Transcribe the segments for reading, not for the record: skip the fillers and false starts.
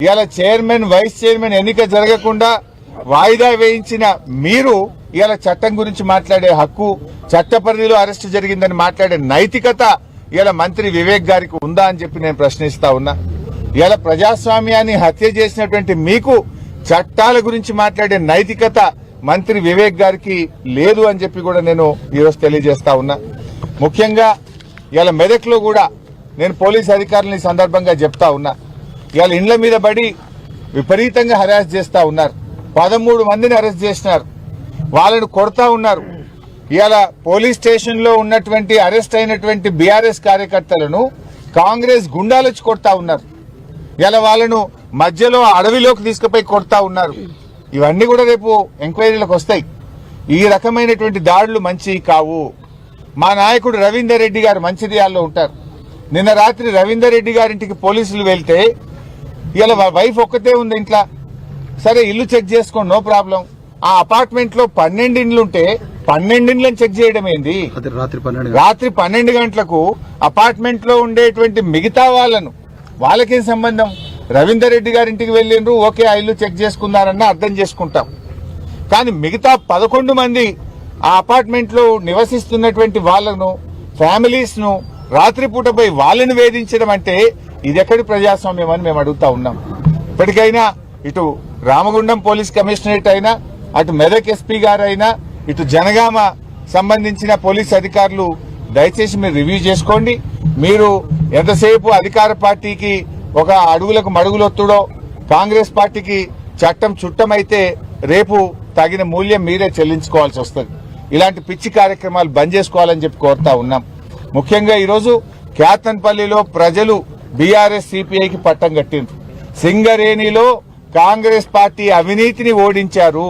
ఇవాళ chairman vice chairman ఎన్నిక జరగకుండా వాయిదా వేయించిన మీరు ఇవాళ చట్టం గురించి మాట్లాడే హక్కు, చట్ట పరిధిలో అరెస్టు జరిగిందని మాట్లాడే నైతికత ఇవాళ మంత్రి వివేక్ గారికి ఉందా అని చెప్పి నేను ప్రశ్నిస్తా ఉన్నా. ఇవాళ ప్రజాస్వామ్యాన్ని హత్య చేసినటువంటి మీకు చట్టాల గురించి మాట్లాడే నైతికత మంత్రి వివేక్ గారికి లేదు అని చెప్పి కూడా నేను ఈరోజు తెలియజేస్తా ఉన్నా. ముఖ్యంగా ఇవాళ మెదక్లో కూడా నేను పోలీస్ అధికారులను ఈ సందర్భంగా చెప్తా ఉన్నా. ఇవాళ ఇండ్ల మీద పడి విపరీతంగా హరాస్ చేస్తా ఉన్నారు. 13 మందిని అరెస్ట్ చేసినారు, వాళ్ళను కొడతా ఉన్నారు. ఇవాళ పోలీస్ స్టేషన్ లో ఉన్నటువంటి అరెస్ట్ అయినటువంటి బీఆర్ఎస్ కార్యకర్తలను కాంగ్రెస్ గుండాలొచ్చి కొడతా ఉన్నారు. ఇలా వాళ్ళను మధ్యలో అడవిలోకి తీసుకుపోయి కొడతా ఉన్నారు. ఇవన్నీ కూడా రేపు ఎంక్వైరీలకు వస్తాయి. ఈ రకమైనటువంటి దాడులు మంచి కావు. మా నాయకుడు రవీందర్ రెడ్డి గారు మంచిర్యాలలో ఉంటారు. నిన్న రాత్రి రవీందర్ రెడ్డి గారింటికి పోలీసులు వెళ్తే ఇలా వైఫ్ ఒక్కతే ఉంది ఇంట్లో. సరే ఇల్లు చెక్ చేసుకోండి, నో ప్రాబ్లం. ఆ అపార్ట్మెంట్ లో 12 ఇండ్లుంటే 12 ఇండ్లను చెక్ చేయడం ఏంది? రాత్రి 12 గంటలకు అపార్ట్మెంట్ లో ఉండేటువంటి మిగతా వాళ్ళకేం సంబంధం? రవీందర్ రెడ్డి గారింటికి వెళ్ళిండ్రు, ఓకే ఆ ఇల్లు చెక్ చేసుకున్నారన్న అర్థం చేసుకుంటాం. కానీ మిగతా 11 మంది ఆ అపార్ట్మెంట్ లో నివసిస్తున్నటువంటి వాళ్లను, ఫ్యామిలీస్ ను రాత్రిపూటపై వాళ్ళని వేధించడం అంటే ఇది ఎక్కడి ప్రజాస్వామ్యం అని మేము అడుగుతా ఉన్నాం. ఇప్పటికైనా ఇటు రామగుండం పోలీస్ కమిషనరేట్ అయినా, అటు మెదక్ ఎస్పీ గారైనా, ఇటు జనగామ సంబంధించిన పోలీస్ అధికారులు దయచేసి మీరు రివ్యూ చేసుకోండి. మీరు ఎంతసేపు అధికార పార్టీకి ఒక అడుగులకు మడుగులొత్తుడో, కాంగ్రెస్ పార్టీకి చట్టం చుట్టమైతే రేపు తగిన మూల్యం మీరే చెల్లించుకోవాల్సి వస్తుంది. ఇలాంటి పిచ్చి కార్యక్రమాలు బంద్ చేసుకోవాలని చెప్పి కోరుతా ఉన్నాం. ముఖ్యంగా ఈరోజు క్యాతన్పల్లిలో ప్రజలు బీఆర్ఎస్ సిపిఐకి పట్టం కట్టిండ్రు. సింగరేణిలో కాంగ్రెస్ పార్టీ అవినీతిని ఓడించారు.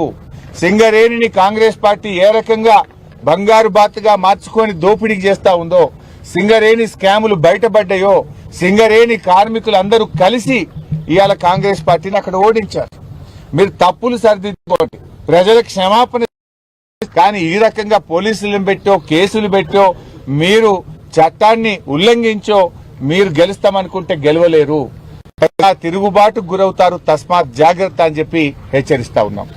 సింగరేణిని కాంగ్రెస్ పార్టీ ఏ రకంగా బంగారు బాతుగా మార్చుకొని దోపిడీకి చేస్తా ఉందో, సింగరేణి స్కాములు బయటపడ్డాయో, సింగరేణి కార్మికులందరూ కలిసి ఇవాళ కాంగ్రెస్ పార్టీని అక్కడ ఓడించారు. మీరు తప్పులు సరిదిద్దుకోండి, ప్రజలకు క్షమాపణ. కానీ ఈ రకంగా పోలీసులను పెట్టో, కేసులు పెట్టో, మీరు చట్టాన్ని ఉల్లంఘించో మీరు గెలుస్తామనుకుంటే గెలవలేరు. తిరుగుబాటుకు గురవుతారు. తస్మాత్ జాగ్రత్త అని చెప్పి హెచ్చరిస్తా ఉన్నాం.